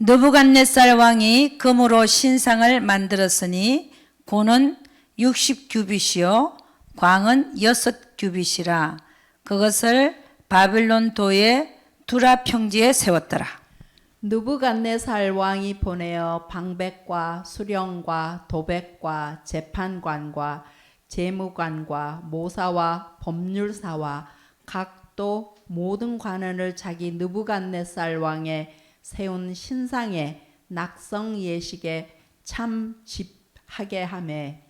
느부갓네살 왕이 금으로 신상을 만들었으니 고는 60규빗이요 광은 6규빗이라. 그것을 바빌론 도의 두라 평지에 세웠더라. 느부갓네살 왕이 보내어 방백과 수령과 도백과 재판관과 재무관과 모사와 법률사와 각도 모든 관원을 자기 느부갓네살 왕의 세운 신상의 낙성 예식에 참집하게 하매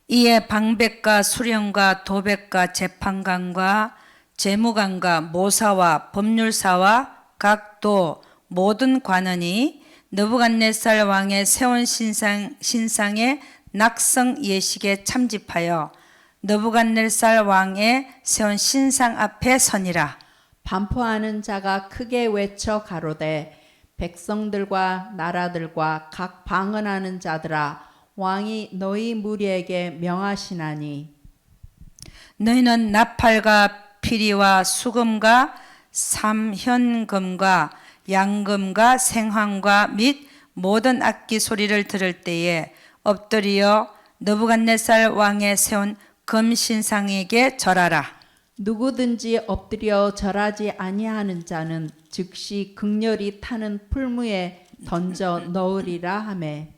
이에 방백과 수령과 도백과 재판관과 재무관과 모사와 법률사와 각도 모든 관원이 느부갓네살 왕의 세운 신상의 낙성 예식에 참집하여 느부갓네살 왕의 세운 신상 앞에 서니라. 반포하는 자가 크게 외쳐 가로되 백성들과 나라들과 각 방언하는 자들아 왕이 너희 무리에게 명하시나니 너희는 나팔과 피리와 수금과 삼현금과 양금과 생황과 및 모든 악기 소리를 들을 때에 엎드려 느부갓네살 왕의 세운 금신상에게 절하라. 누구든지 엎드려 절하지 아니하는 자는 즉시 극렬히 타는 풀무에 던져 넣으리라 하매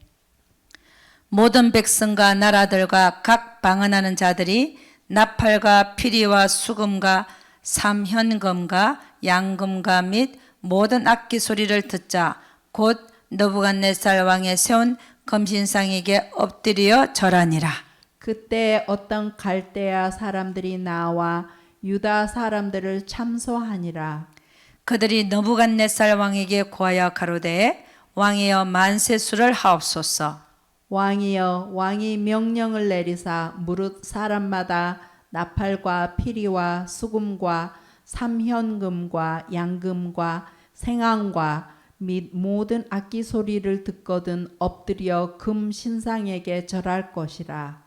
모든 백성과 나라들과 각 방언하는 자들이 나팔과 피리와 수금과 삼현금과 양금과 및 모든 악기 소리를 듣자 곧 느부갓네살 왕의 세운 금신상에게 엎드려 절하니라. 그때 어떤 갈대아 사람들이 나와 유다 사람들을 참소하니라. 그들이 느부갓네살 왕에게 고하여 가로되 왕이여 만세수를 하옵소서. 왕이여 왕이 명령을 내리사 무릇 사람마다 나팔과 피리와 수금과 삼현금과 양금과 생황과 및 모든 악기 소리를 듣거든 엎드려 금 신상에게 절할 것이라.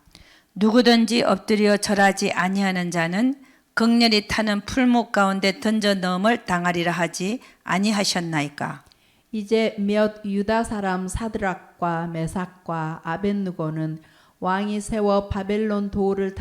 누구든지 엎드려 절하지 아니하는 자는 극렬히 타는 풀목 가운데 던져 넣음을 당하리라 하지 아니하셨나이까. 이제 몇 유다 사람 사드락과 메삭과 아벳느고는 왕이 세워 바벨론 도를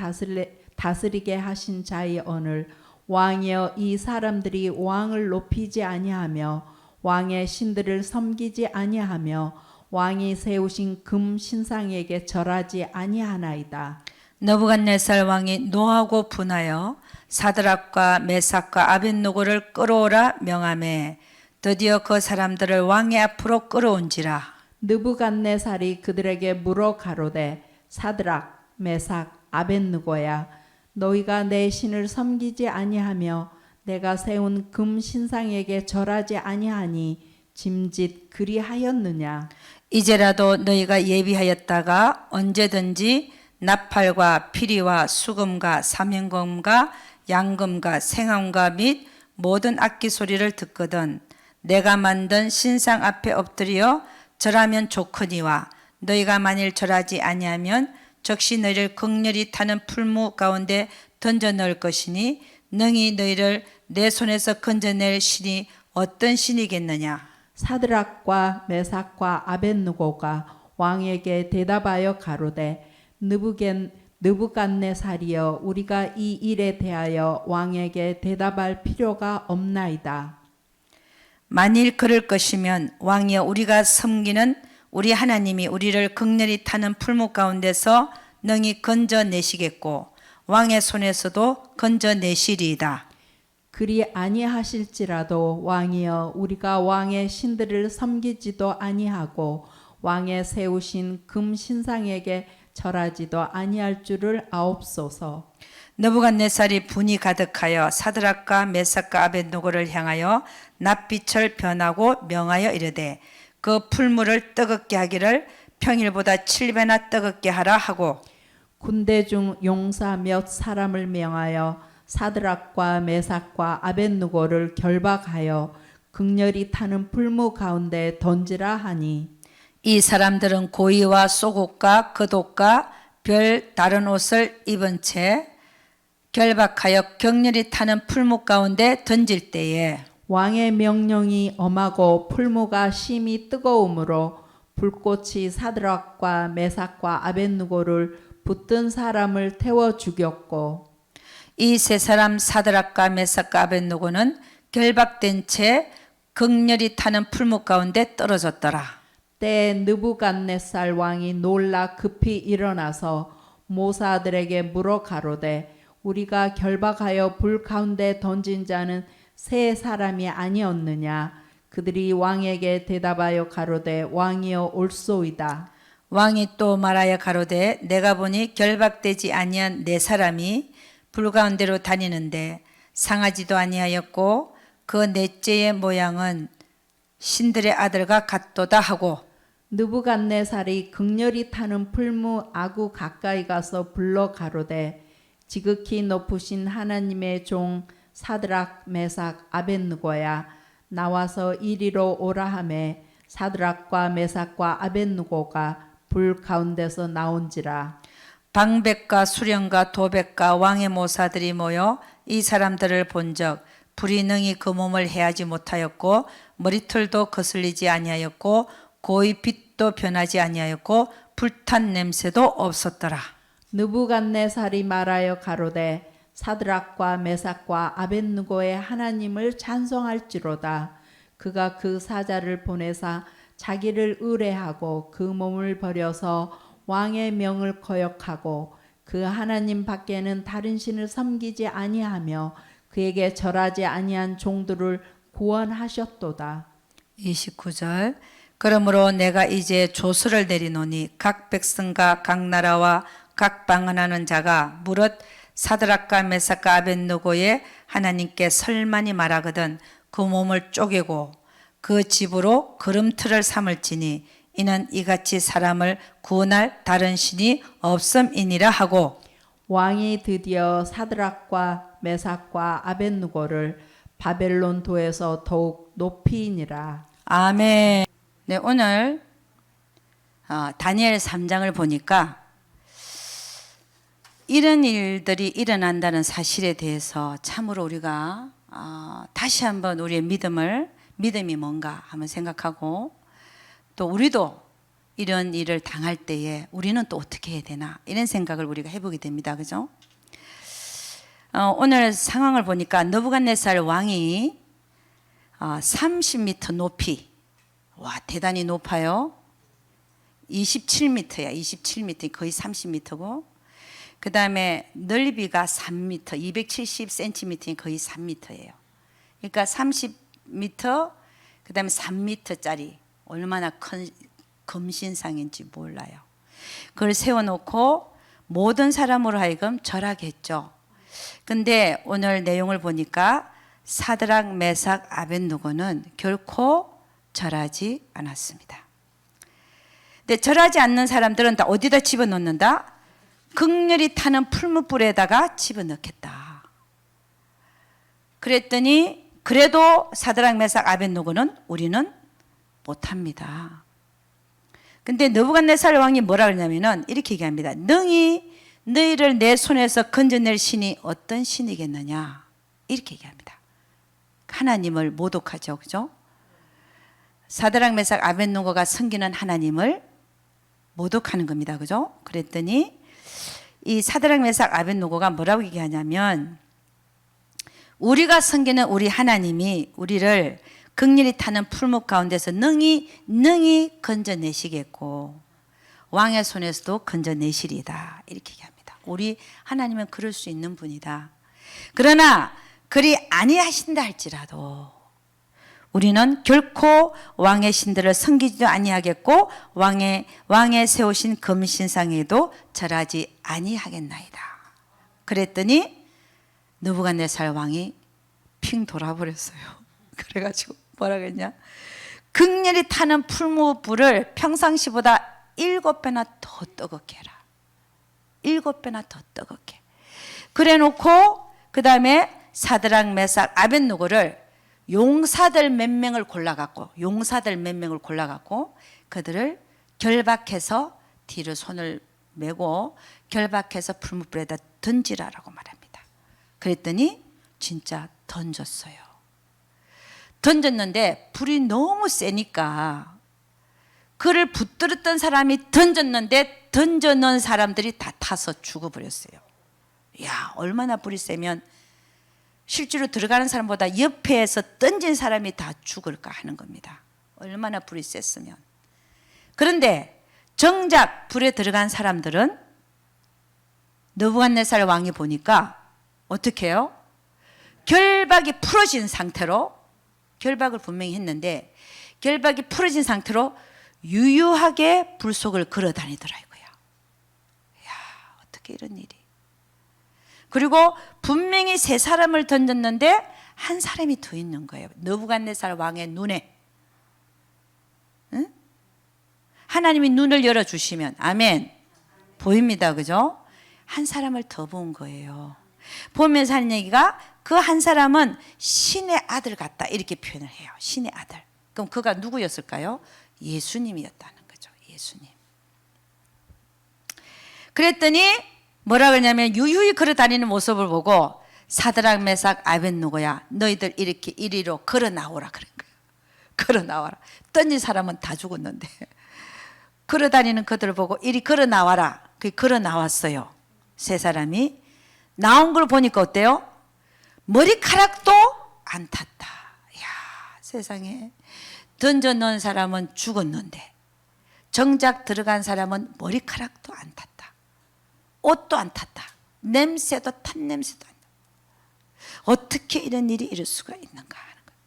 다스리게 하신 자의 언을 왕이여 이 사람들이 왕을 높이지 아니하며 왕의 신들을 섬기지 아니하며 왕이 세우신 금 신상에게 절하지 아니하나이다. 느부갓네살 왕이 노하고 분하여 사드락과 메삭과 아벳느고를 끌어오라 명하매 드디어 그 사람들을 왕의 앞으로 끌어온지라. 느부갓네살이 그들에게 물어 가로되 사드락 메삭 아벳느고야 너희가 내 신을 섬기지 아니하며 내가 세운 금 신상에게 절하지 아니하니 짐짓 그리하였느냐. 이제라도 너희가 예비하였다가 언제든지 나팔과 피리와 수금과 삼현금과 양금과 생황과 및 모든 악기 소리를 듣거든 내가 만든 신상 앞에 엎드려 절하면 좋거니와 너희가 만일 절하지 아니하면 즉시 너희를 극렬히 타는 풀무 가운데 던져 넣을 것이니 능히 너희를 내 손에서 건져낼 신이 어떤 신이겠느냐. 사드락과 메삭과 아벳느고가 왕에게 대답하여 가로되 느부갓네살이여 우리가 이 일에 대하여 왕에게 대답할 필요가 없나이다. 만일 그럴 것이면 왕이여 우리가 섬기는 우리 하나님이 우리를 극렬히 타는 풀무 가운데서 능히 건져내시겠고 왕의 손에서도 건져내시리이다. 그리 아니하실지라도 왕이여 우리가 왕의 신들을 섬기지도 아니하고 왕의 세우신 금 신상에게 절하지도 아니할 줄을 아옵소서. 느부갓네살이 분이 가득하여 사드락과 메삭과 아벳느고를 향하여 낯빛을 변하고 명하여 이르되 그 풀무를 뜨겁게 하기를 평일보다 7배나 뜨겁게 하라 하고 군대 중 용사 몇 사람을 명하여 사드락과 메삭과 아벳느고를 결박하여 극렬히 타는 풀무 가운데 던지라 하니 이 사람들은 고이와 속옷과 겉옷과 별 다른 옷을 입은 채 결박하여 격렬히 타는 풀무 가운데 던질 때에 왕의 명령이 엄하고 풀무가 심히 뜨거우므로 불꽃이 사드락과 메삭과 아벳느고를 붙든 사람을 태워 죽였고 이 세 사람 사드락과 메삭과 아벳느고는 결박된 채 극렬히 타는 풀무 가운데 떨어졌더라. 때에 느부갓네살 왕이 놀라 급히 일어나서 모사들에게 물어 가로되 우리가 결박하여 불 가운데 던진 자는 세 사람이 아니었느냐. 그들이 왕에게 대답하여 가로되 왕이여 옳소이다. 왕이 또 말하여 가로되 내가 보니 결박되지 아니한 네 사람이 불 가운데로 다니는데 상하지도 아니하였고 그 넷째의 모양은 신들의 아들과 같도다 하고 느부갓네살이 극렬히 타는 풀무 아구 가까이 가서 불러 가로되 지극히 높으신 하나님의 종 사드락 메삭 아벳느고야 나와서 이리로 오라 하매 사드락과 메삭과 아벳느고가 불 가운데서 나온지라. 방백과 수령과 도백과 왕의 모사들이 모여 이 사람들을 본적 불이 능히 그 몸을 해하지 못하였고 머리털도 거슬리지 아니하였고 고의 빛도 변하지 아니하였고 불탄 냄새도 없었더라. 느부갓네살이 말하여 가로되 사드락과 메삭과 아벳느고의 하나님을 찬송할지로다. 그가 그 사자를 보내사 자기를 의뢰하고 그 몸을 버려서 왕의 명을 거역하고 그 하나님 밖에는 다른 신을 섬기지 아니하며 그에게 절하지 아니한 종들을 구원하셨도다. 29절 그러므로 내가 이제 조서를 내리노니 각 백성과 각 나라와 각 방언하는 자가 무릇 사드락과 메삭과 아벳느고의 하나님께 설만이 말하거든 그 몸을 쪼개고 그 집으로 걸음틀을 삼을지니 이는 이같이 사람을 구원할 다른 신이 없음이니라 하고 왕이 드디어 사드락과 메삭과 아벳느고를 바벨론 도에서 더욱 높이니라. 아멘. 네, 오늘 다니엘 3장을 보니까 이런 일들이 일어난다는 사실에 대해서 참으로 우리가 다시 한번 우리의 믿음이 뭔가 한번 생각하고 또 우리도 이런 일을 당할 때에 우리는 또 어떻게 해야 되나 이런 생각을 우리가 해보게 됩니다. 그죠? 오늘 상황을 보니까 느부갓네살 왕이 30m 높이 와 대단히 높아요. 27m야. 27m 거의 30m고 그 다음에 넓이가 3m 270cm니 거의 3m예요. 그러니까 30m 그 다음에 3m짜리 얼마나 큰 금신상인지 몰라요. 그걸 세워놓고 모든 사람으로 하여금 절하게 했죠. 근데 오늘 내용을 보니까 사드락 메삭 아벳느고는 결코 절하지 않았습니다. 근데 절하지 않는 사람들은 다 어디다 집어넣는다? 극렬히 타는 풀무불에다가 집어넣겠다. 그랬더니 그래도 사드락 메삭 아벳느고는 우리는 못합니다. 근데 느부갓네살 왕이 뭐라 그러냐면은 이렇게 얘기합니다. 능히 너희를 내 손에서 건져낼 신이 어떤 신이겠느냐 이렇게 얘기합니다. 하나님을 모독하죠. 그죠? 사드락 메삭 아벳느고가 섬기는 하나님을 모독하는 겁니다. 그죠? 그랬더니 이 사드락 메삭 아벳느고가 뭐라고 얘기하냐면 우리가 섬기는 우리 하나님이 우리를 극렬히 타는 풀무 가운데서 능히 건져내시겠고 왕의 손에서도 건져내시리다 이렇게 얘기합니다. 우리 하나님은 그럴 수 있는 분이다. 그러나 그리 아니하신다 할지라도 우리는 결코 왕의 신들을 섬기지도 아니하겠고 왕의 세우신 금신상에도 절하지 아니하겠나이다. 그랬더니 느부갓네살 왕이 핑 돌아버렸어요. 그래가지고 뭐라 그랬냐? 극렬히 타는 풀무불을 평상시보다 7배나 더 뜨겁게 해라. 7배나 더 뜨겁게. 그래 놓고 그 다음에 사드락 메삭 아벳느고를 용사들 몇 명을 골라갖고 그들을 결박해서 뒤로 손을 메고 결박해서 풀무불에다 던지라라고 말합니다. 그랬더니 진짜 던졌어요. 던졌는데 불이 너무 세니까 그를 붙들었던 사람이 던졌는데 던져놓은 사람들이 다 타서 죽어버렸어요. 야, 얼마나 불이 세면 실제로 들어가는 사람보다 옆에서 던진 사람이 다 죽을까 하는 겁니다. 얼마나 불이 셌으면. 그런데 정작 불에 들어간 사람들은 느부갓네살 왕이 보니까 어떻게 해요? 결박이 풀어진 상태로, 결박을 분명히 했는데 결박이 풀어진 상태로 유유하게 불 속을 걸어 다니더라고요. 야, 어떻게 이런 일이. 그리고 분명히 세 사람을 던졌는데 한 사람이 더 있는 거예요. 느부갓네살 왕의 눈에. 응? 하나님이 눈을 열어주시면, 아멘, 보입니다. 그죠? 한 사람을 더 본 거예요. 보면서 하는 얘기가 그 한 사람은 신의 아들 같다 이렇게 표현을 해요. 신의 아들. 그럼 그가 누구였을까요? 예수님이었다는 거죠. 예수님. 그랬더니 뭐라 그러냐면 유유히 걸어 다니는 모습을 보고 사드락 메삭 아벳느고야 너희들 이렇게 이리로 걸어 나오라 그런 거예요. 걸어 나와라. 던진 사람은 다 죽었는데 걸어 다니는 그들을 보고 이리 걸어 나와라. 그 걸어 나왔어요. 세 사람이 나온 걸 보니까 어때요? 머리카락도 안 탔다. 이야, 세상에. 던져 넣은 사람은 죽었는데 정작 들어간 사람은 머리카락도 안 탔다. 옷도 안 탔다. 냄새도 탄 냄새도 안 탔다. 어떻게 이런 일이 이럴 수가 있는가 하는 거예요.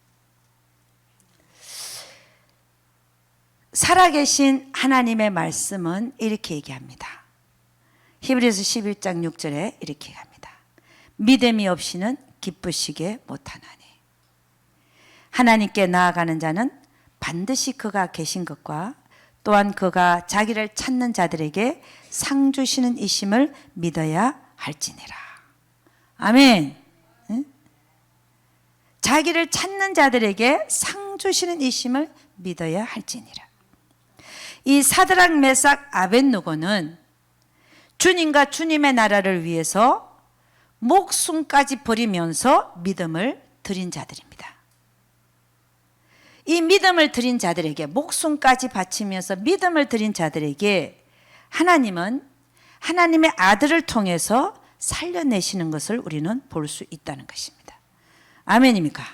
살아계신 하나님의 말씀은 이렇게 얘기합니다. 히브리서 11장 6절에 이렇게 얘기합니다. 믿음이 없이는 기쁘시게 못하나니 하나님께 나아가는 자는 반드시 그가 계신 것과 또한 그가 자기를 찾는 자들에게 상 주시는 이심을 믿어야 할지니라. 아멘. 응? 자기를 찾는 자들에게 상 주시는 이심을 믿어야 할지니라. 이 사드락 메삭 아벳느고는 주님과 주님의 나라를 위해서 목숨까지 버리면서 믿음을 드린 자들입니다. 이 믿음을 드린 자들에게, 목숨까지 바치면서 믿음을 드린 자들에게 하나님은 하나님의 아들을 통해서 살려내시는 것을 우리는 볼 수 있다는 것입니다. 아멘입니까?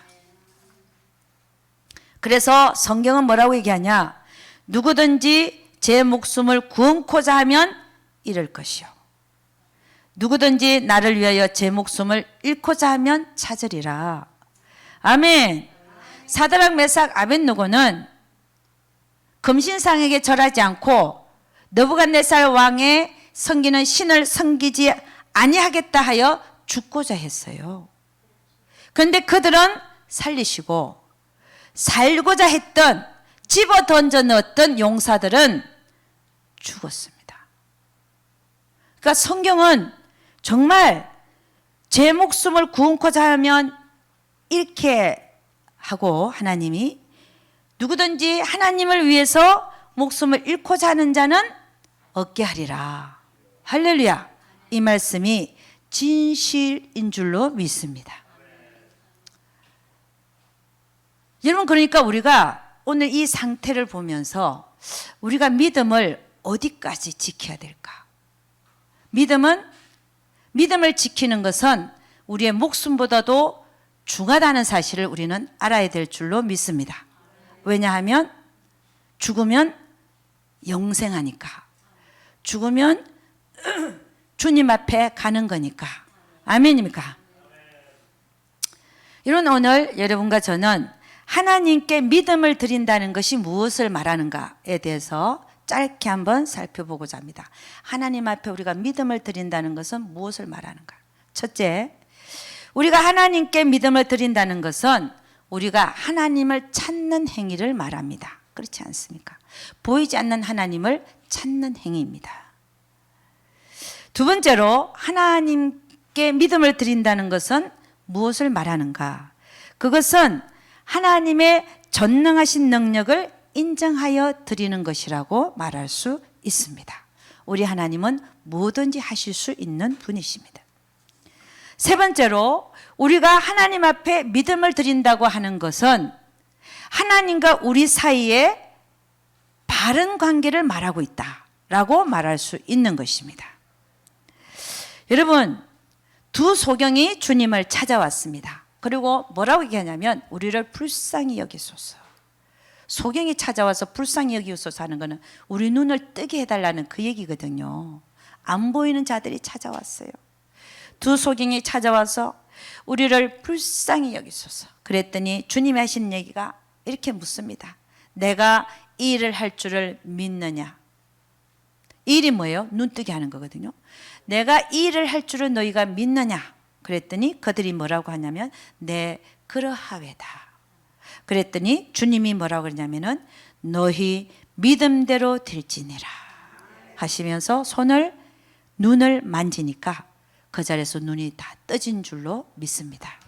그래서 성경은 뭐라고 얘기하냐? 누구든지 제 목숨을 구원코자 하면 잃을 것이요, 누구든지 나를 위하여 제 목숨을 잃고자 하면 찾으리라. 아멘. 사드락 메삭 아벳느고는 금신상에게 절하지 않고 느부갓네살 왕의 섬기는 신을 섬기지 아니하겠다 하여 죽고자 했어요. 그런데 그들은 살리시고 살고자 했던, 집어 던져 넣었던 용사들은 죽었습니다. 그러니까 성경은 정말 제 목숨을 구원코자 하면 잃게 하고, 하나님이 누구든지 하나님을 위해서 목숨을 잃고자 하는 자는 얻게 하리라. 할렐루야. 이 말씀이 진실인 줄로 믿습니다. 여러분, 그러니까 우리가 오늘 이 상태를 보면서 우리가 믿음을 어디까지 지켜야 될까? 믿음을 지키는 것은 우리의 목숨보다도 중하다는 사실을 우리는 알아야 될 줄로 믿습니다. 왜냐하면 죽으면 영생하니까, 죽으면 주님 앞에 가는 거니까. 아멘입니까? 이런 오늘 여러분과 저는 하나님께 믿음을 드린다는 것이 무엇을 말하는가에 대해서 짧게 한번 살펴보고자 합니다. 하나님 앞에 우리가 믿음을 드린다는 것은 무엇을 말하는가? 첫째, 우리가 하나님께 믿음을 드린다는 것은 우리가 하나님을 찾는 행위를 말합니다. 그렇지 않습니까? 보이지 않는 하나님을 찾는 행위입니다. 두 번째로, 하나님께 믿음을 드린다는 것은 무엇을 말하는가? 그것은 하나님의 전능하신 능력을 인정하여 드리는 것이라고 말할 수 있습니다. 우리 하나님은 뭐든지 하실 수 있는 분이십니다. 세 번째로, 우리가 하나님 앞에 믿음을 드린다고 하는 것은 하나님과 우리 사이에 바른 관계를 말하고 있다라고 말할 수 있는 것입니다. 여러분, 두 소경이 주님을 찾아왔습니다. 그리고 뭐라고 얘기하냐면 우리를 불쌍히 여기소서. 소경이 찾아와서 불쌍히 여기소서 하는 것은 우리 눈을 뜨게 해달라는 그 얘기거든요. 안 보이는 자들이 찾아왔어요. 두 소경이 찾아와서 우리를 불쌍히 여기소서. 그랬더니 주님이 하신 얘기가 이렇게 묻습니다. 내가 이 일을 할 줄을 믿느냐? 이 일이 뭐예요? 눈뜨게 하는 거거든요. 내가 이 일을 할 줄을 너희가 믿느냐? 그랬더니 그들이 뭐라고 하냐면 네, 그러하외다. 그랬더니 주님이 뭐라고 그러냐면은 너희 믿음대로 될지니라 하시면서 눈을 만지니까 그 자리에서 눈이 다 떠진 줄로 믿습니다.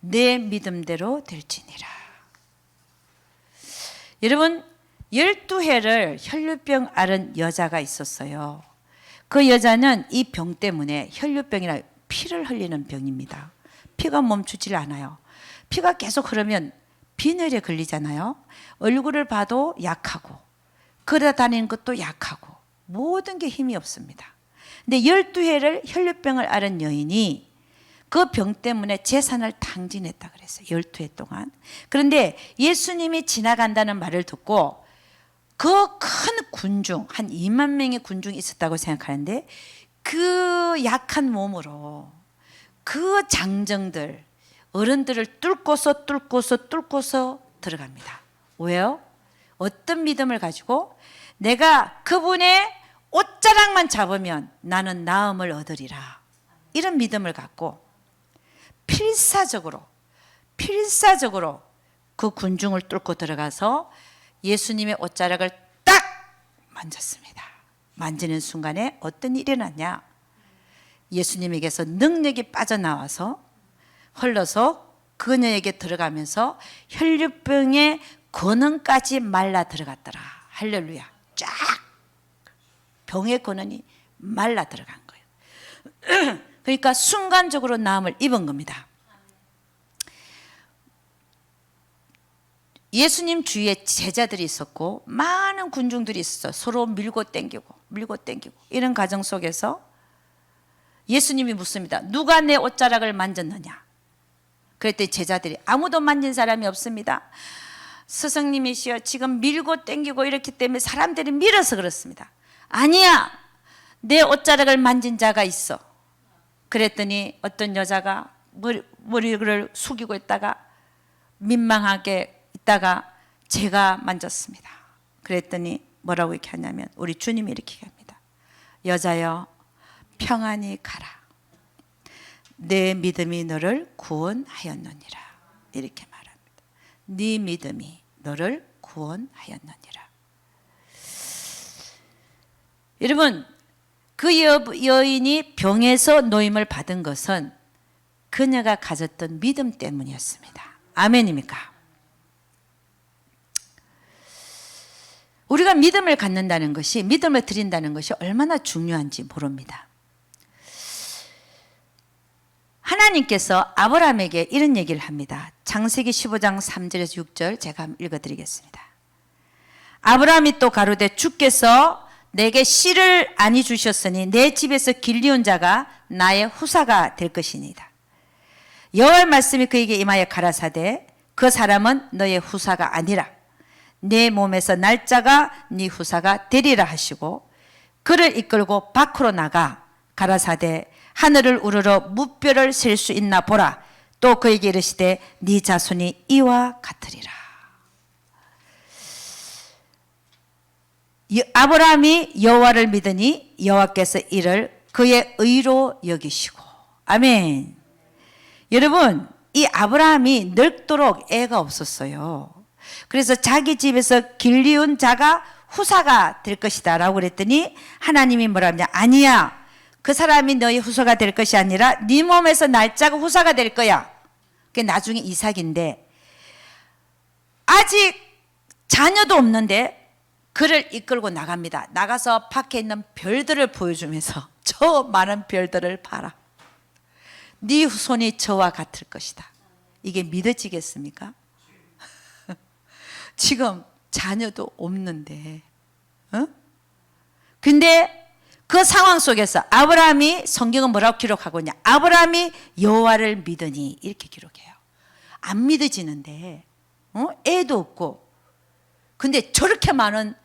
내 믿음대로 될지니라. 여러분, 12해를 혈류병 앓은 여자가 있었어요. 그 여자는 이 병 때문에 혈류병이라 피를 흘리는 병입니다. 피가 멈추질 않아요. 피가 계속 흐르면 빈혈에 걸리잖아요. 얼굴을 봐도 약하고 걸어 다니는 것도 약하고 모든 게 힘이 없습니다. 근데 12해를 혈류병을 앓은 여인이 그 병 때문에 재산을 탕진했다 그랬어요. 12해 동안. 그런데 예수님이 지나간다는 말을 듣고 그 큰 군중, 한 2만 명의 군중이 있었다고 생각하는데 그 약한 몸으로 그 장정들, 어른들을 뚫고서 들어갑니다. 왜요? 어떤 믿음을 가지고 내가 그분의 옷자락만 잡으면 나는 나음을 얻으리라. 이런 믿음을 갖고 필사적으로 그 군중을 뚫고 들어가서 예수님의 옷자락을 딱 만졌습니다. 만지는 순간에 어떤 일이 일어났냐? 예수님에게서 능력이 빠져나와서 흘러서 그녀에게 들어가면서 혈류병의 근원까지 말라 들어갔더라. 할렐루야. 쫙 병의 근원이 말라 들어간 거예요. 그러니까 순간적으로 나음을 입은 겁니다. 예수님 주위에 제자들이 있었고 많은 군중들이 있었어요. 서로 밀고 땡기고 이런 과정 속에서 예수님이 묻습니다. 누가 내 옷자락을 만졌느냐? 그랬더니 제자들이 아무도 만진 사람이 없습니다. 스승님이시여, 지금 밀고 땡기고 이렇기 때문에 사람들이 밀어서 그렇습니다. 아니야, 내 옷자락을 만진 자가 있어. 그랬더니 어떤 여자가 머리를 숙이고 있다가 민망하게 있다가 제가 만졌습니다. 그랬더니 뭐라고 이렇게 하냐면 우리 주님이 이렇게 합니다. 여자여, 평안히 가라. 내 믿음이 너를 구원하였느니라. 이렇게 말합니다. 네 믿음이 너를 구원하였느니라. 여러분, 그 여인이 병에서 노임을 받은 것은 그녀가 가졌던 믿음 때문이었습니다. 아멘입니까? 우리가 믿음을 갖는다는 것이, 믿음을 드린다는 것이 얼마나 중요한지 모릅니다. 하나님께서 아브라함에게 이런 얘기를 합니다. 창세기 15장 3절에서 6절 제가 한번 읽어드리겠습니다. 아브라함이 또 가로되 주께서 내게 씨를 아니 주셨으니 내 집에서 길리온 자가 나의 후사가 될 것이니이다. 여호와의 말씀이 그에게 임하여 가라사대 그 사람은 너의 후사가 아니라 내 몸에서 날짜가 네 후사가 되리라 하시고 그를 이끌고 밖으로 나가 가라사대 하늘을 우러러 무뼈를 셀 수 있나 보라. 또 그에게 이르시되 네 자손이 이와 같으리라. 아브라함이 여호와를 믿으니 여호와께서 이를 그의 의로 여기시고. 아멘. 여러분, 이 아브라함이 늙도록 애가 없었어요. 그래서 자기 집에서 길리온 자가 후사가 될 것이다 라고 그랬더니 하나님이 뭐라 하냐? 아니야, 그 사람이 너의 후사가 될 것이 아니라 네 몸에서 날짜가 후사가 될 거야. 그게 나중에 이삭인데 아직 자녀도 없는데 그를 이끌고 나갑니다. 나가서 밖에 있는 별들을 보여주면서 저 많은 별들을 봐라. 네 후손이 저와 같을 것이다. 이게 믿어지겠습니까? 지금 자녀도 없는데, 근데 그 상황 속에서 아브라함이, 성경은 뭐라고 기록하고 있냐? 아브라함이 여호와를 믿으니 이렇게 기록해요. 안 믿어지는데, 애도 없고, 근데 저렇게 많은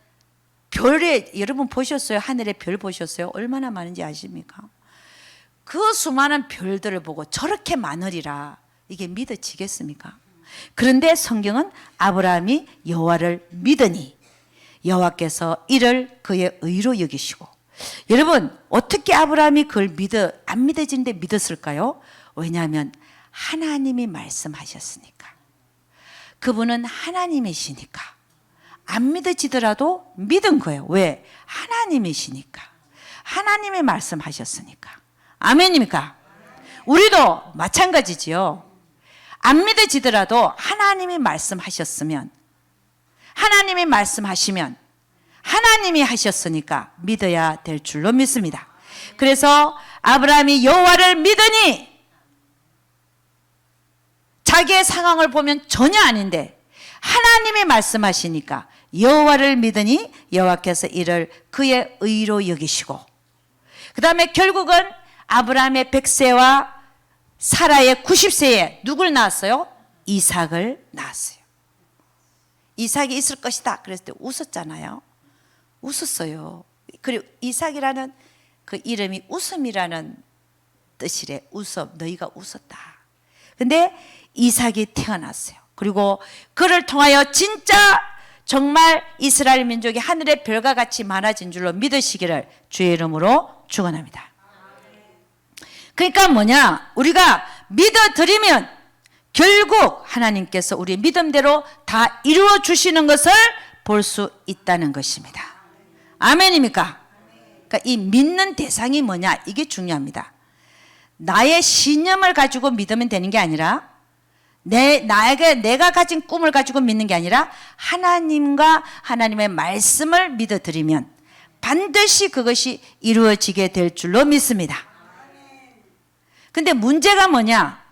별에, 여러분 보셨어요? 하늘에 별 보셨어요? 얼마나 많은지 아십니까? 그 수많은 별들을 보고 저렇게 많으리라, 이게 믿어지겠습니까? 그런데 성경은 아브라함이 여호와를 믿으니 여호와께서 이를 그의 의로 여기시고. 여러분, 어떻게 아브라함이 그걸 안 믿어지는데 믿었을까요? 왜냐하면 하나님이 말씀하셨으니까. 그분은 하나님이시니까. 안 믿어지더라도 믿은 거예요. 왜? 하나님이시니까. 하나님이 말씀하셨으니까. 아멘입니까? 우리도 마찬가지지요. 안 믿어지더라도 하나님이 말씀하셨으면, 하나님이 말씀하시면 하나님이 하셨으니까 믿어야 될 줄로 믿습니다. 그래서 아브라함이 여호와를 믿으니, 자기의 상황을 보면 전혀 아닌데 하나님이 말씀하시니까 여호와를 믿으니 여호와께서 이를 그의 의로 여기시고, 그 다음에 결국은 아브라함의 100세와 사라의 90세에 누굴 낳았어요? 이삭을 낳았어요. 이삭이 있을 것이다 그랬을 때 웃었잖아요. 웃었어요. 그리고 이삭이라는 그 이름이 웃음이라는 뜻이래. 웃음, 너희가 웃었다. 근데 이삭이 태어났어요. 그리고 그를 통하여 진짜 정말 이스라엘 민족이 하늘의 별과 같이 많아진 줄로 믿으시기를 주의 이름으로 축원합니다. 그러니까 뭐냐? 우리가 믿어드리면 결국 하나님께서 우리 믿음대로 다 이루어 주시는 것을 볼 수 있다는 것입니다. 아멘입니까? 그러니까 이 믿는 대상이 뭐냐? 이게 중요합니다. 나의 신념을 가지고 믿으면 되는 게 아니라, 내가 가진 꿈을 가지고 믿는 게 아니라 하나님과 하나님의 말씀을 믿어드리면 반드시 그것이 이루어지게 될 줄로 믿습니다. 근데 문제가 뭐냐?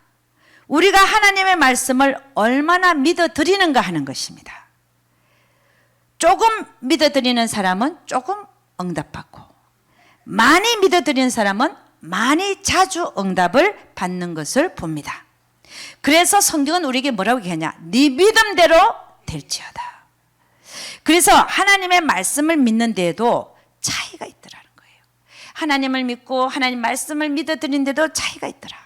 우리가 하나님의 말씀을 얼마나 믿어드리는가 하는 것입니다. 조금 믿어드리는 사람은 조금 응답받고, 많이 믿어드리는 사람은 많이 자주 응답을 받는 것을 봅니다. 그래서 성경은 우리에게 뭐라고 얘기하냐? 네 믿음대로 될지어다. 그래서 하나님의 말씀을 믿는 데에도 차이가 있더라는 거예요. 하나님을 믿고 하나님 말씀을 믿어드리는데도 차이가 있더라.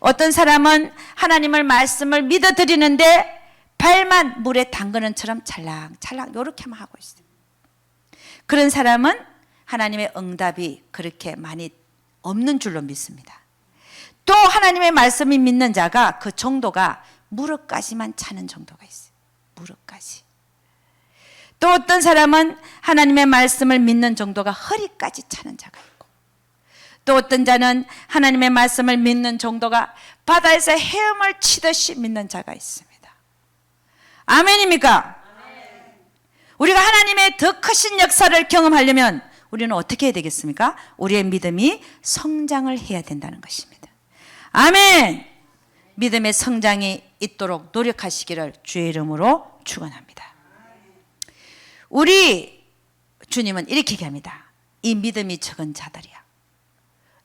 어떤 사람은 하나님을 말씀을 믿어드리는데 발만 물에 담그는 처럼 찰랑찰랑 요렇게만 하고 있어요. 그런 사람은 하나님의 응답이 그렇게 많이 없는 줄로 믿습니다. 또 하나님의 말씀을 믿는 자가 그 정도가 무릎까지만 차는 정도가 있어요. 무릎까지. 또 어떤 사람은 하나님의 말씀을 믿는 정도가 허리까지 차는 자가 있고, 또 어떤 자는 하나님의 말씀을 믿는 정도가 바다에서 헤엄을 치듯이 믿는 자가 있습니다. 아멘입니까? 아멘. 우리가 하나님의 더 크신 역사를 경험하려면 우리는 어떻게 해야 되겠습니까? 우리의 믿음이 성장을 해야 된다는 것입니다. 아멘. 믿음의 성장이 있도록 노력하시기를 주의 이름으로 축원합니다. 우리 주님은 이렇게 얘기합니다. 이 믿음이 적은 자들이야.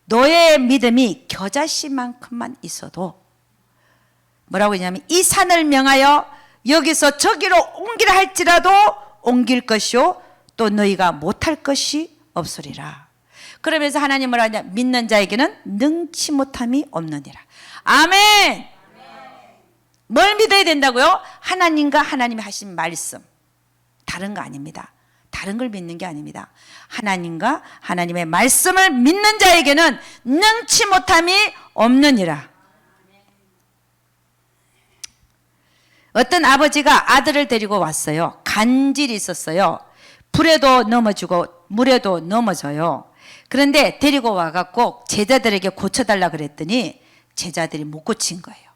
너의 믿음이 겨자씨만큼만 있어도, 뭐라고 했냐면 이 산을 명하여 여기서 저기로 옮기라 할지라도 옮길 것이요 또 너희가 못할 것이 없으리라. 그러면서 하나님을 하냐? 믿는 자에게는 능치 못함이 없느니라. 아멘. 뭘 믿어야 된다고요? 하나님과 하나님이 하신 말씀. 다른 거 아닙니다. 다른 걸 믿는 게 아닙니다. 하나님과 하나님의 말씀을 믿는 자에게는 능치 못함이 없느니라. 어떤 아버지가 아들을 데리고 왔어요. 간질이 있었어요. 불에도 넘어지고 물에도 넘어져요. 그런데 데리고 와갖고 제자들에게 고쳐달라 그랬더니 제자들이 못 고친 거예요.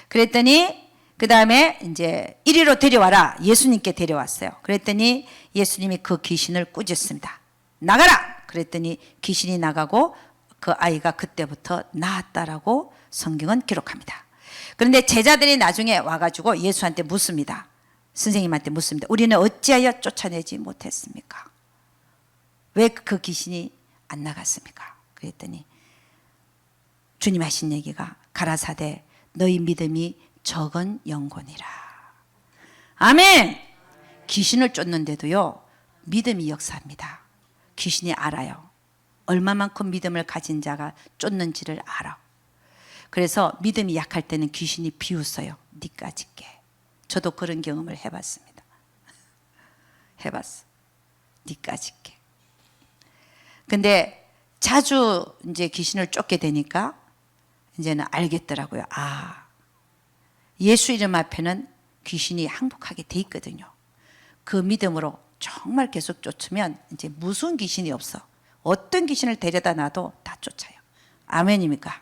그랬더니 그 다음에 이제 이리로 데려와라. 예수님께 데려왔어요. 그랬더니 예수님이 그 귀신을 꾸짖습니다. 나가라! 그랬더니 귀신이 나가고 그 아이가 그때부터 나았다라고 성경은 기록합니다. 그런데 제자들이 나중에 와가지고 예수한테 묻습니다. 선생님한테 묻습니다. 우리는 어찌하여 쫓아내지 못했습니까? 왜 그 귀신이 안 나갔습니까? 그랬더니 주님 하신 얘기가 가라사대 너희 믿음이 적은 영혼이라. 아멘. 귀신을 쫓는데도요 믿음이 역사합니다. 귀신이 알아요. 얼마만큼 믿음을 가진 자가 쫓는지를 알아. 그래서 믿음이 약할 때는 귀신이 비웃어요. 니까 짓게. 저도 그런 경험을 해봤습니다. 해봤어. 니까 짓게. 근데 자주 이제 귀신을 쫓게 되니까 이제는 알겠더라고요. 아, 예수 이름 앞에는 귀신이 항복하게 돼 있거든요. 그 믿음으로 정말 계속 쫓으면 이제 무슨 귀신이 없어. 어떤 귀신을 데려다 놔도 다 쫓아요. 아멘입니까?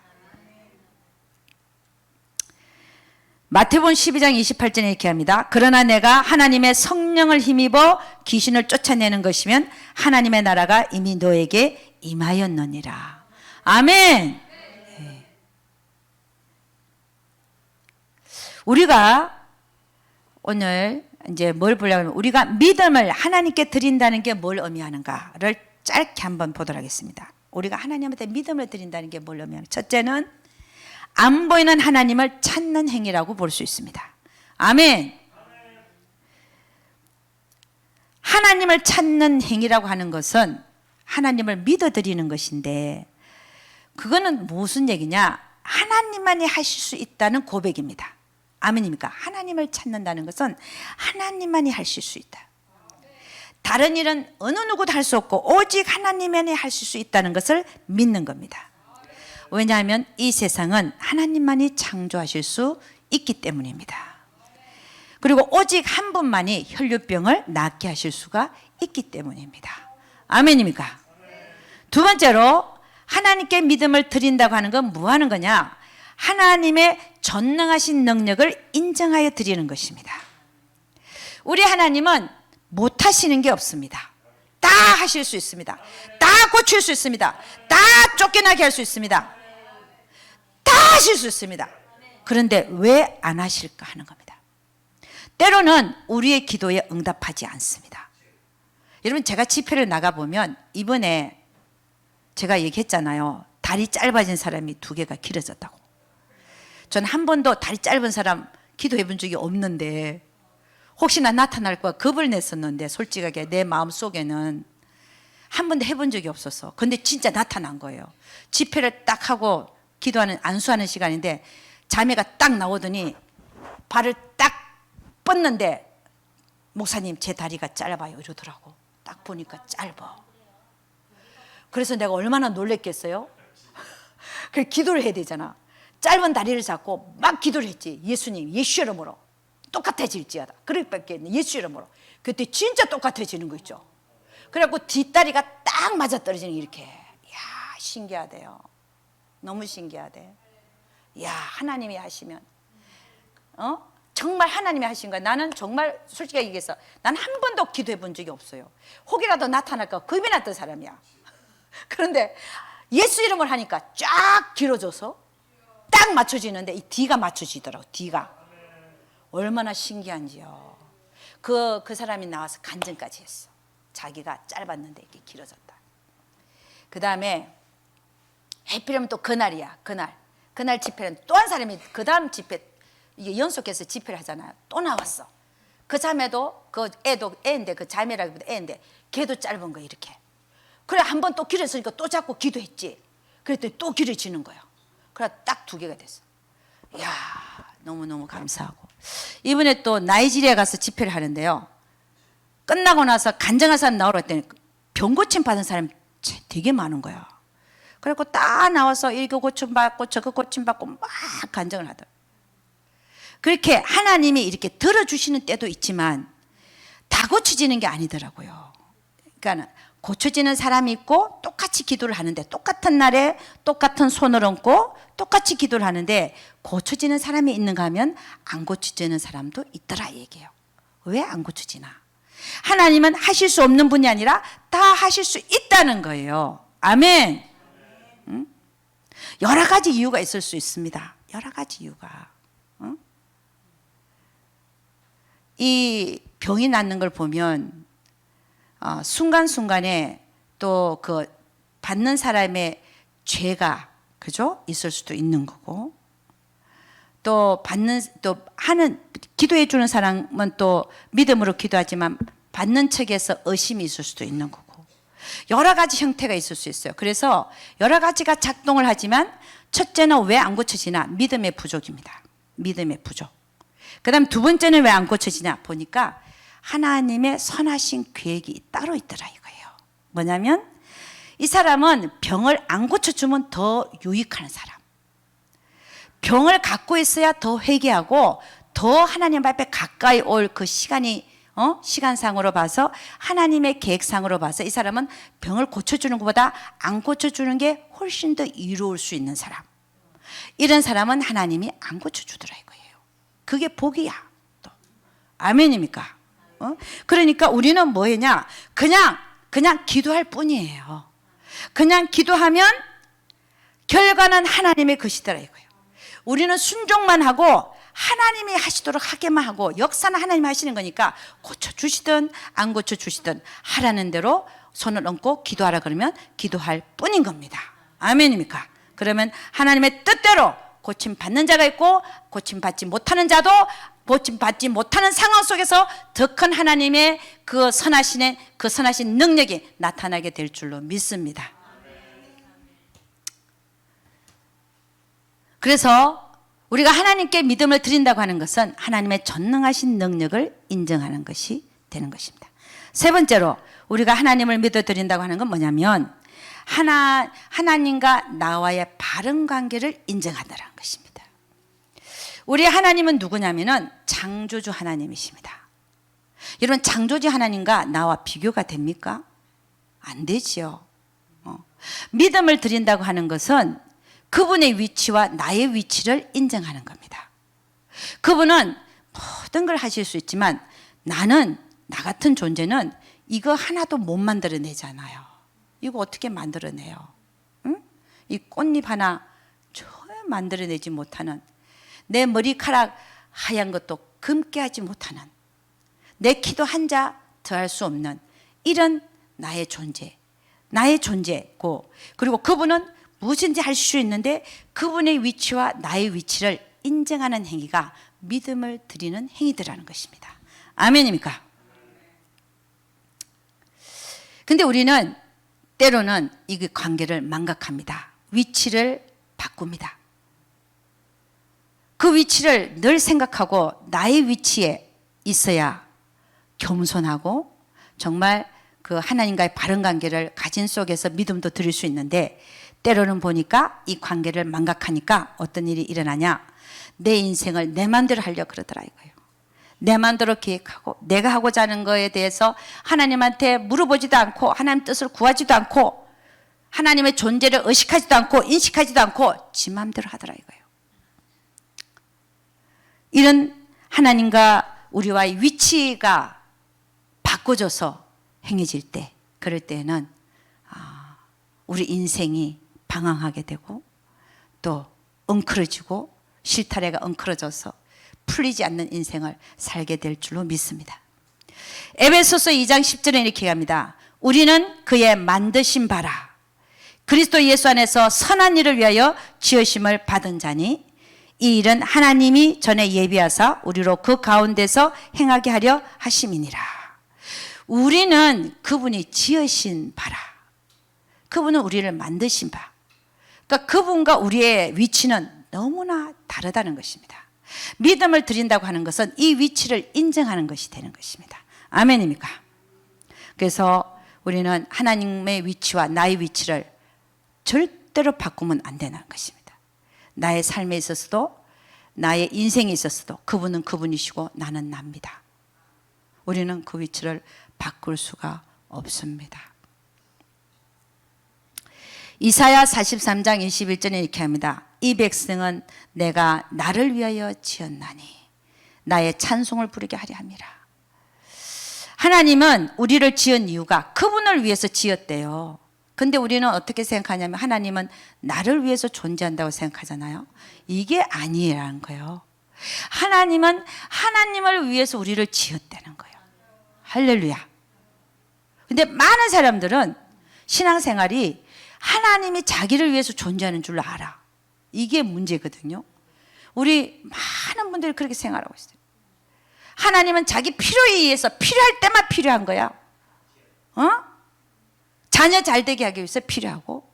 마태복음 12장 28절에 이렇게 합니다. 그러나 내가 하나님의 성령을 힘입어 귀신을 쫓아내는 것이면 하나님의 나라가 이미 너에게 임하였느니라. 아멘. 네. 우리가 오늘 이제 뭘 보려고 하면 우리가 믿음을 하나님께 드린다는 게 뭘 의미하는가를 짧게 한번 보도록 하겠습니다. 우리가 하나님한테 믿음을 드린다는 게 뭘 의미하는가. 첫째는 안 보이는 하나님을 찾는 행위라고 볼 수 있습니다. 아멘. 하나님을 찾는 행위라고 하는 것은 하나님을 믿어드리는 것인데 그거는 무슨 얘기냐? 하나님만이 하실 수 있다는 고백입니다. 아멘입니까? 하나님을 찾는다는 것은 하나님만이 하실 수 있다. 다른 일은 어느 누구도 할 수 없고 오직 하나님만이 하실 수 있다는 것을 믿는 겁니다. 왜냐하면 이 세상은 하나님만이 창조하실 수 있기 때문입니다. 그리고 오직 한 분만이 혈류병을 낫게 하실 수가 있기 때문입니다. 아멘입니까? 두 번째로 하나님께 믿음을 드린다고 하는 건 뭐 하는 거냐? 하나님의 전능하신 능력을 인정하여 드리는 것입니다. 우리 하나님은 못하시는 게 없습니다. 다 하실 수 있습니다. 다 고칠 수 있습니다. 다 쫓겨나게 할 수 있습니다. 다 하실 수 있습니다. 그런데 왜 안 하실까 하는 겁니다. 때로는 우리의 기도에 응답하지 않습니다. 여러분 제가 집회를 나가보면 이번에 제가 얘기했잖아요. 다리 짧아진 사람이 2개가 길어졌다고. 전 한 번도 다리 짧은 사람 기도해 본 적이 없는데 혹시나 나타날까 겁을 냈었는데 솔직하게 내 마음속에는 한 번도 해본 적이 없었어. 근데 진짜 나타난 거예요. 집회를 딱 하고 기도하는 안수하는 시간인데 자매가 딱 나오더니 발을 딱 뻗는데 목사님 제 다리가 짧아요 이러더라고. 딱 보니까 짧아. 그래서 내가 얼마나 놀랬겠어요. 그래서 기도를 해야 되잖아. 짧은 다리를 잡고 막 기도를 했지. 예수님 예수 이름으로 똑같아질지어다. 그렇게 예수 이름으로. 그때 진짜 똑같아지는 거 있죠. 그래갖고 뒷다리가 딱 맞아떨어지는 이렇게. 이야 신기하대요. 너무 신기하대. 이야 하나님이 하시면 정말 하나님이 하신 거야. 나는 정말 솔직하게 얘기해서 난 한 번도 기도해 본 적이 없어요. 혹이라도 나타날까 겁이 났던 사람이야. 그런데 예수 이름을 하니까 쫙 길어져서 딱 맞춰지는데 이 뒤가 맞춰지더라고. 뒤가 얼마나 신기한지요. 그 사람이 나와서 간증까지 했어. 자기가 짧았는데 이렇게 길어졌다. 그 다음에 해피하면 또 그날이야. 그날 집회는 또 한 사람이 그 다음 집회 이게 연속해서 집회를 하잖아요. 또 나왔어. 그 자매도 그 애도 애인데 그 자매라기보다 애인데 걔도 짧은 거 이렇게. 그래 한 번 또 길어지니까 또 자꾸 기도했지. 그랬더니 또 길어지는 거예요. 그래 딱 2개가 됐어. 이야 너무너무 감사하고. 이번에 또 나이지리아 가서 집회를 하는데요. 끝나고 나서 간증한 사람 나오러 했더니 병 고침 받은 사람이 되게 많은 거야. 그래갖고 딱 나와서 이거 고침받고 저거 고침받고 막 간증을 하더라고요. 그렇게 하나님이 이렇게 들어주시는 때도 있지만 다 고쳐지는 게 아니더라고요. 그러니까 고쳐지는 사람이 있고 똑같이 기도를 하는데 똑같은 날에 똑같은 손을 얹고 똑같이 기도를 하는데 고쳐지는 사람이 있는가 하면 안 고쳐지는 사람도 있더라 얘기해요. 왜 안 고쳐지나? 하나님은 하실 수 없는 분이 아니라 다 하실 수 있다는 거예요. 아멘. 응? 여러 가지 이유가 있을 수 있습니다. 여러 가지 이유가. 응? 이 병이 낫는 걸 보면 순간순간에 또 그 받는 사람의 죄가 그죠? 있을 수도 있는 거고, 또 하는 기도해 주는 사람은 또 믿음으로 기도하지만 받는 측에서 의심이 있을 수도 있는 거고, 여러 가지 형태가 있을 수 있어요. 그래서 여러 가지가 작동을 하지만 첫째는 왜 안 고쳐지나? 믿음의 부족입니다. 믿음의 부족. 그 다음 두 번째는 왜 안 고쳐지냐 보니까 하나님의 선하신 계획이 따로 있더라 이거예요. 뭐냐면 이 사람은 병을 안 고쳐주면 더 유익하는 사람, 병을 갖고 있어야 더 회개하고 더 하나님 앞에 가까이 올 그 시간이 시간상으로 봐서, 하나님의 계획상으로 봐서 이 사람은 병을 고쳐주는 것보다 안 고쳐주는 게 훨씬 더 이로울 수 있는 사람, 이런 사람은 하나님이 안 고쳐주더라 이거예요. 그게 복이야. 또 아멘입니까? 그러니까 우리는 뭐 했냐? 그냥 기도할 뿐이에요. 그냥 기도하면 결과는 하나님의 것이더라 이거예요. 우리는 순종만 하고 하나님이 하시도록 하게만 하고, 역사는 하나님이 하시는 거니까 고쳐주시든 안 고쳐주시든 하라는 대로 손을 얹고 기도하라 그러면 기도할 뿐인 겁니다. 아멘입니까? 그러면 하나님의 뜻대로 고침받는 자가 있고 고침받지 못하는 자도, 고침받지 못하는 상황 속에서 더 큰 하나님의 그 선하신 능력이 나타나게 될 줄로 믿습니다. 그래서 우리가 하나님께 믿음을 드린다고 하는 것은 하나님의 전능하신 능력을 인정하는 것이 되는 것입니다. 세 번째로 우리가 하나님을 믿어 드린다고 하는 건 뭐냐면 하나님과 나와의 바른 관계를 인정하다라는 것입니다. 우리 하나님은 누구냐면은 창조주 하나님이십니다. 여러분, 창조주 하나님과 나와 비교가 됩니까? 안 되지요. 믿음을 드린다고 하는 것은 그분의 위치와 나의 위치를 인정하는 겁니다. 그분은 모든 걸 하실 수 있지만 나 같은 존재는 이거 하나도 못 만들어내잖아요. 이거 어떻게 만들어내요? 응? 이 꽃잎 하나 전혀 만들어내지 못하는, 내 머리카락 하얀 것도 검게 하지 못하는, 내 키도 한자 더할 수 없는 이런 나의 존재고, 그리고 그분은 무엇인지 할 수 있는데 그분의 위치와 나의 위치를 인정하는 행위가 믿음을 드리는 행위들이라는 것입니다. 아멘입니까? 근데 우리는 때로는 이 관계를 망각합니다. 위치를 바꿉니다. 그 위치를 늘 생각하고 나의 위치에 있어야 겸손하고 정말 그 하나님과의 바른 관계를 가진 속에서 믿음도 드릴 수 있는데, 때로는 보니까 이 관계를 망각하니까 어떤 일이 일어나냐? 내 인생을 내 마음대로 하려고 그러더라 이거예요. 내 마음대로 계획하고 내가 하고자 하는 거에 대해서 하나님한테 물어보지도 않고 하나님 뜻을 구하지도 않고 하나님의 존재를 의식하지도 않고 인식하지도 않고 지 마음대로 하더라 이거예요. 이런 하나님과 우리와의 위치가 바꿔져서 행해질 때, 그럴 때는 우리 인생이 방황하게 되고 또 엉클어지고 실타래가 엉클어져서 풀리지 않는 인생을 살게 될 줄로 믿습니다. 에베소서 2장 10절에 이렇게 합니다. 우리는 그의 만드신 바라 그리스도 예수 안에서 선한 일을 위하여 지으심을 받은 자니 이 일은 하나님이 전에 예비하사 우리로 그 가운데서 행하게 하려 하심이니라. 우리는 그분이 지으신 바라, 그분은 우리를 만드신 바, 그러니까 그분과 우리의 위치는 너무나 다르다는 것입니다. 믿음을 드린다고 하는 것은 이 위치를 인정하는 것이 되는 것입니다. 아멘입니까? 그래서 우리는 하나님의 위치와 나의 위치를 절대로 바꾸면 안 되는 것입니다. 나의 삶에 있어서도 나의 인생에 있어서도 그분은 그분이시고 나는 납니다. 우리는 그 위치를 바꿀 수가 없습니다. 이사야 43장 21절에 이렇게 합니다. 이 백성은 내가 나를 위하여 지었나니 나의 찬송을 부르게 하려 함이라. 하나님은 우리를 지은 이유가 그분을 위해서 지었대요. 근데 우리는 어떻게 생각하냐면 하나님은 나를 위해서 존재한다고 생각하잖아요. 이게 아니라는 거예요. 하나님은 하나님을 위해서 우리를 지었다는 거예요. 할렐루야. 근데 많은 사람들은 신앙생활이 하나님이 자기를 위해서 존재하는 줄 알아. 이게 문제거든요. 우리 많은 분들이 그렇게 생각하고 있어요. 하나님은 자기 필요에 의해서 필요할 때만 필요한 거야. 자녀 잘 되게 하기 위해서 필요하고,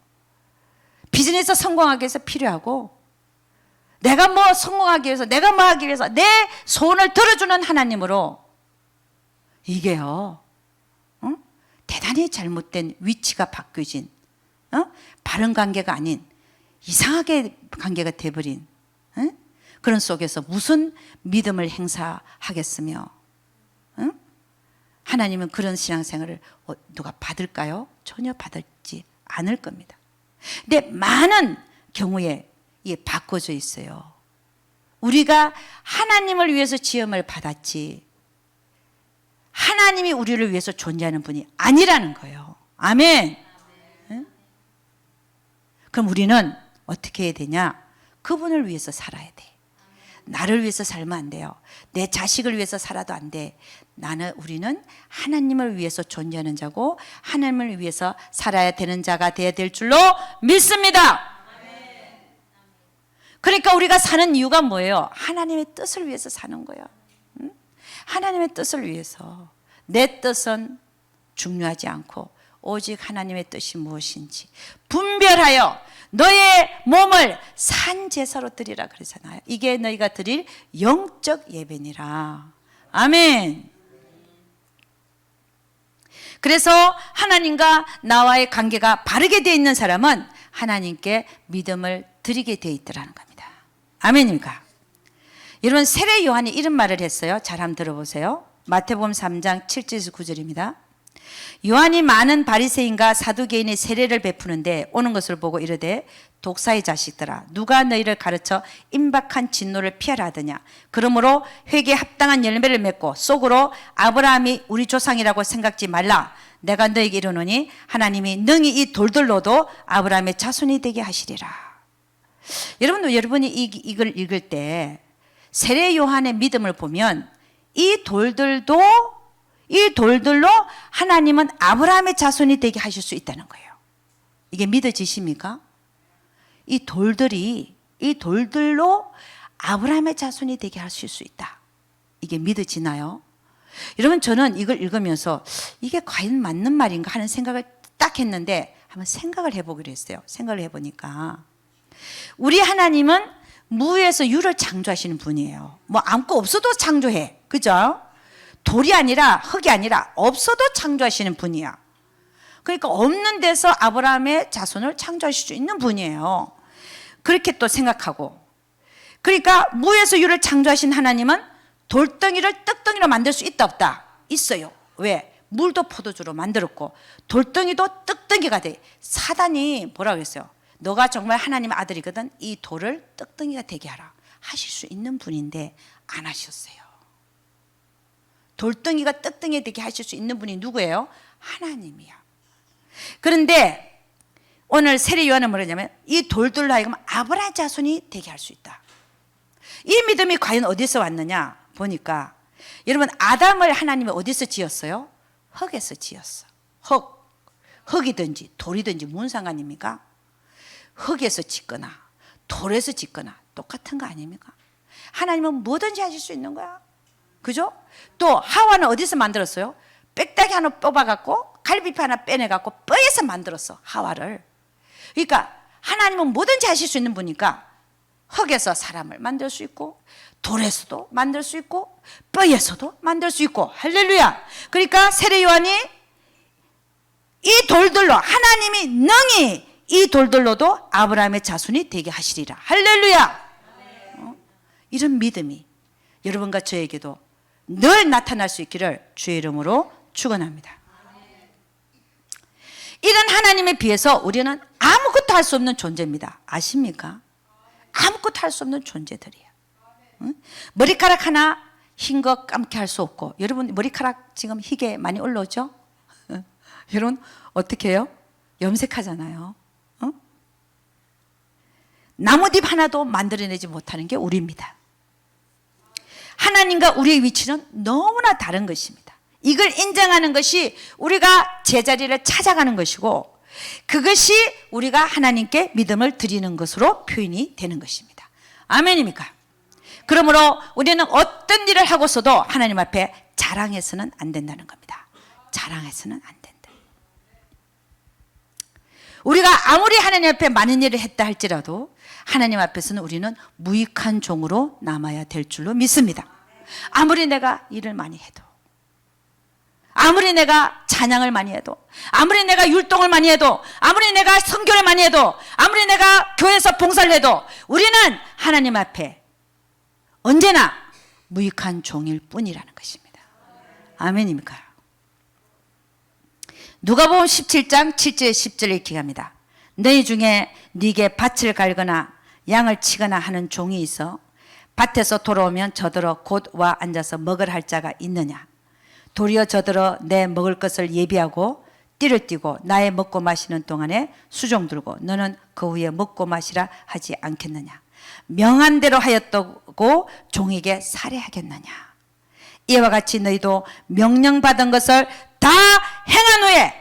비즈니스 성공하기 위해서 필요하고, 내가 뭐 성공하기 위해서, 내가 뭐 하기 위해서 내 소원을 들어주는 하나님으로, 이게요, 대단히 잘못된 위치가 바뀌어진, 바른 관계가 아닌 이상하게 관계가 돼버린 그런 속에서 무슨 믿음을 행사하겠으며, 하나님은 그런 신앙생활을 누가 받을까요? 전혀 받지 않을 겁니다. 근데 많은 경우에 이게 바꿔져 있어요. 우리가 하나님을 위해서 지음을 받았지 하나님이 우리를 위해서 존재하는 분이 아니라는 거예요. 아멘. 응? 그럼 우리는 어떻게 해야 되냐? 그분을 위해서 살아야 돼. 나를 위해서 살면 안 돼요. 내 자식을 위해서 살아도 안 돼. 우리는 하나님을 위해서 존재하는 자고 하나님을 위해서 살아야 되는 자가 되어야 될 줄로 믿습니다. 그러니까 우리가 사는 이유가 뭐예요? 하나님의 뜻을 위해서 사는 거예요. 하나님의 뜻을 위해서. 내 뜻은 중요하지 않고 오직 하나님의 뜻이 무엇인지 분별하여 너의 몸을 산제사로 드리라 그러잖아요. 이게 너희가 드릴 영적 예배니라. 아멘. 그래서 하나님과 나와의 관계가 바르게 되어 있는 사람은 하나님께 믿음을 드리게 되어 있더라는 겁니다. 아멘입니까? 여러분, 세례 요한이 이런 말을 했어요. 잘 한번 들어보세요. 마태복음 3장 7절에서 9절입니다. 요한이 많은 바리새인과 사두개인의 세례를 베푸는데 오는 것을 보고 이르되 독사의 자식들아, 누가 너희를 가르쳐 임박한 진노를 피하라 하더냐. 그러므로 회개에 합당한 열매를 맺고 속으로 아브라함이 우리 조상이라고 생각지 말라. 내가 너에게 이르노니 하나님이 능히 이 돌들로도 아브라함의 자손이 되게 하시리라. 여러분이 이걸 읽을 때 세례 요한의 믿음을 보면 이 돌들로 하나님은 아브라함의 자손이 되게 하실 수 있다는 거예요. 이게 믿어지십니까? 이 돌들로 아브라함의 자손이 되게 하실 수 있다. 이게 믿어지나요? 여러분, 저는 이걸 읽으면서 이게 과연 맞는 말인가 하는 생각을 딱 했는데 한번 생각을 해보기로 했어요. 생각을 해보니까 우리 하나님은 무에서 유를 창조하시는 분이에요. 뭐 아무것도 없어도 창조해. 그죠? 돌이 아니라 흙이 아니라 없어도 창조하시는 분이야. 그러니까 없는 데서 아브라함의 자손을 창조하실 수 있는 분이에요. 그렇게 또 생각하고, 그러니까 무에서 유를 창조하신 하나님은 돌덩이를 떡덩이로 만들 수 있다 없다? 있어요. 왜? 물도 포도주로 만들었고 돌덩이도 떡덩이가 돼. 사단이 뭐라고 그랬어요? 너가 정말 하나님의 아들이거든. 이 돌을 떡덩이가 되게 하라. 하실 수 있는 분인데 안 하셨어요. 돌덩이가 떡덩이 되게 하실 수 있는 분이 누구예요? 하나님이야. 그런데 오늘 세례 요한은 뭐냐면 이 돌들로 하여금 아브라함 자손이 되게 할 수 있다. 이 믿음이 과연 어디서 왔느냐 보니까, 여러분, 아담을 하나님이 어디서 지었어요? 흙에서 지었어. 흙이든지 돌이든지 무슨 상관입니까? 흙에서 짓거나 돌에서 짓거나 똑같은 거 아닙니까? 하나님은 뭐든지 하실 수 있는 거야. 그죠? 또 하와는 어디서 만들었어요? 빽딱이 하나 뽑아갖고 갈비뼈 하나 빼내갖고 뼈에서 만들었어, 하와를. 그러니까 하나님은 뭐든지 하실 수 있는 분이니까 흙에서 사람을 만들 수 있고 돌에서도 만들 수 있고 뼈에서도 만들 수 있고. 할렐루야. 그러니까 세례 요한이 이 돌들로 하나님이 능히 이 돌들로도 아브라함의 자손이 되게 하시리라. 할렐루야. 이런 믿음이 여러분과 저에게도 늘 나타날 수 있기를 주의 이름으로 축원합니다. 이런 하나님에 비해서 우리는 아무것도 할 수 없는 존재입니다. 아십니까? 아무것도 할 수 없는 존재들이에요. 응? 머리카락 하나 흰 거 감게 할 수 없고. 여러분 머리카락 지금 희게 많이 올라오죠? 여러분 어떻게 해요? 염색하잖아요. 나뭇잎 하나도 만들어내지 못하는 게 우리입니다. 하나님과 우리의 위치는 너무나 다른 것입니다. 이걸 인정하는 것이 우리가 제자리를 찾아가는 것이고, 그것이 우리가 하나님께 믿음을 드리는 것으로 표현이 되는 것입니다. 아멘입니까? 그러므로 우리는 어떤 일을 하고서도 하나님 앞에 자랑해서는 안 된다는 겁니다. 자랑해서는 안 된다. 우리가 아무리 하나님 앞에 많은 일을 했다 할지라도 하나님 앞에서는 우리는 무익한 종으로 남아야 될 줄로 믿습니다. 아무리 내가 일을 많이 해도, 아무리 내가 찬양을 많이 해도, 아무리 내가 율동을 많이 해도, 아무리 내가 선교를 많이 해도, 아무리 내가 교회에서 봉사를 해도 우리는 하나님 앞에 언제나 무익한 종일 뿐이라는 것입니다. 아멘입니까? 누가복음 17장 7절 10절을 이렇게 합니다. 너희 중에 네게 밭을 갈거나 양을 치거나 하는 종이 있어 밭에서 돌아오면 저더러 곧 와 앉아서 먹을 할 자가 있느냐? 도리어 저더러 내 먹을 것을 예비하고 띠를 띠고 나의 먹고 마시는 동안에 수종 들고 너는 그 후에 먹고 마시라 하지 않겠느냐? 명한 대로 하였다고 종에게 살해하겠느냐? 이와 같이 너희도 명령받은 것을 다 행한 후에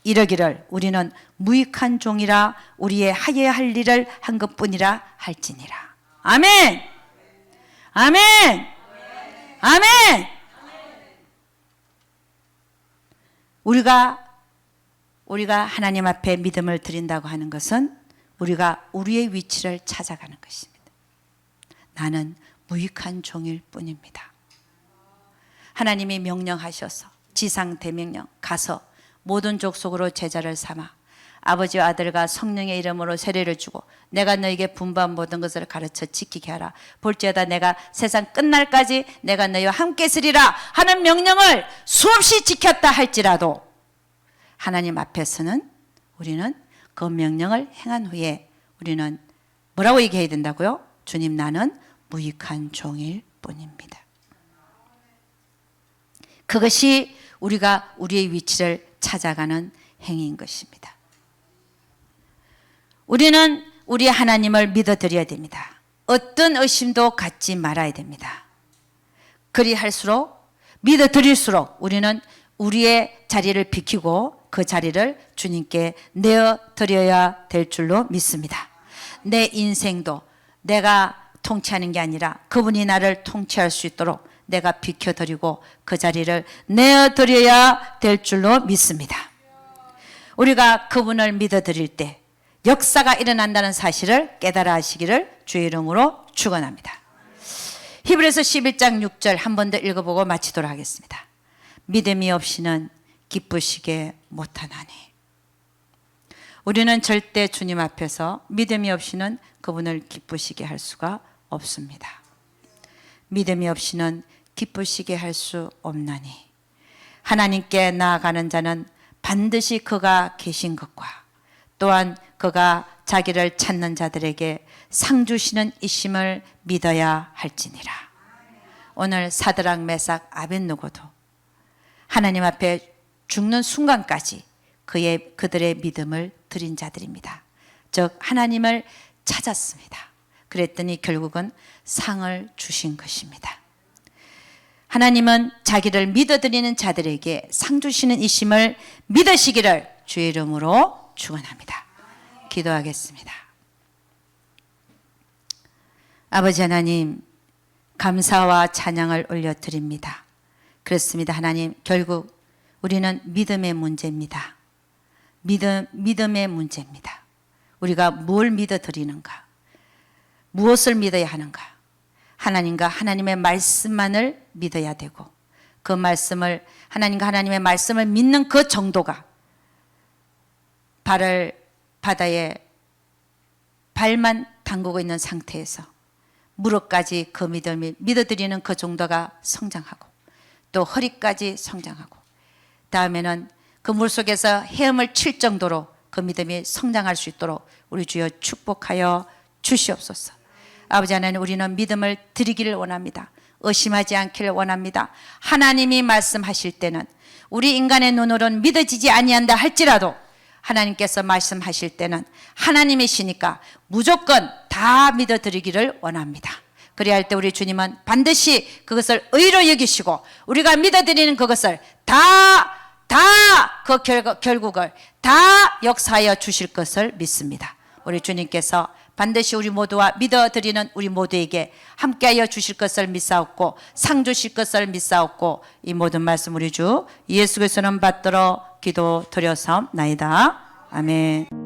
이러기를 우리는 무익한 종이라 우리의 하여야 할 일을 한 것뿐이라 할지니라. 아멘. 아멘. 아멘. 우리가 하나님 앞에 믿음을 드린다고 하는 것은 우리가 우리의 위치를 찾아가는 것입니다. 나는 무익한 종일 뿐입니다. 하나님이 명령하셔서 지상 대명령 가서 모든 족속으로 제자를 삼아 아버지와 아들과 성령의 이름으로 세례를 주고 내가 너에게 분부한 모든 것을 가르쳐 지키게 하라. 볼지어다 내가 세상 끝날까지 내가 너희와 함께 있으리라 하는 명령을 수없이 지켰다 할지라도 하나님 앞에서는 우리는 그 명령을 행한 후에 우리는 뭐라고 얘기해야 된다고요? 주님, 나는 무익한 종일 뿐입니다. 그것이 우리가 우리의 위치를 찾아가는 행위인 것입니다. 우리는 우리 하나님을 믿어드려야 됩니다. 어떤 의심도 갖지 말아야 됩니다. 그리할수록 믿어드릴수록 우리는 우리의 자리를 비키고 그 자리를 주님께 내어드려야 될 줄로 믿습니다. 내 인생도 내가 통치하는 게 아니라 그분이 나를 통치할 수 있도록 내가 비켜드리고 그 자리를 내어드려야 될 줄로 믿습니다. 우리가 그분을 믿어드릴 때 역사가 일어난다는 사실을 깨달아 하시기를 주의 이름으로 축원합니다. 히브리서 11장 6절 한 번 더 읽어보고 마치도록 하겠습니다. 믿음이 없이는 기쁘시게 못하나니. 우리는 절대 주님 앞에서 믿음이 없이는 그분을 기쁘시게 할 수가 없습니다. 믿음이 없이는 기쁘시게 할 수 없나니 하나님께 나아가는 자는 반드시 그가 계신 것과 또한 그가 자기를 찾는 자들에게 상 주시는 이심을 믿어야 할지니라. 오늘 사드락 메삭 아벳느고도 하나님 앞에 죽는 순간까지 그들의 믿음을 드린 자들입니다. 즉 하나님을 찾았습니다. 그랬더니 결국은 상을 주신 것입니다. 하나님은 자기를 믿어드리는 자들에게 상 주시는 이심을 믿으시기를 주의 이름으로 축원합니다. 기도하겠습니다. 아버지 하나님, 감사와 찬양을 올려드립니다. 그렇습니다. 하나님, 결국 우리는 믿음의 문제입니다. 믿음의 문제입니다. 우리가 뭘 믿어드리는가? 무엇을 믿어야 하는가? 하나님과 하나님의 말씀만을 믿어야 되고 그 말씀을 하나님과 하나님의 말씀을 믿는 그 정도가 발을 바다에 발만 담그고 있는 상태에서 무릎까지 그 믿음이 믿어드리는 그 정도가 성장하고 또 허리까지 성장하고 다음에는 그 물속에서 헤엄을 칠 정도로 그 믿음이 성장할 수 있도록 우리 주여 축복하여 주시옵소서. 아버지 하나님, 우리는 믿음을 드리기를 원합니다. 의심하지 않기를 원합니다. 하나님이 말씀하실 때는 우리 인간의 눈으로는 믿어지지 아니한다 할지라도 하나님께서 말씀하실 때는 하나님이시니까 무조건 다 믿어드리기를 원합니다. 그리할 때 우리 주님은 반드시 그것을 의로 여기시고 우리가 믿어드리는 그것을 다 그 결국을 다 역사하여 주실 것을 믿습니다. 우리 주님께서 반드시 우리 모두와 믿어드리는 우리 모두에게 함께하여 주실 것을 믿사옵고 상 주실 것을 믿사옵고 이 모든 말씀 우리 주 예수 그리스도는 받들어 기도드려사옵나이다. 아멘.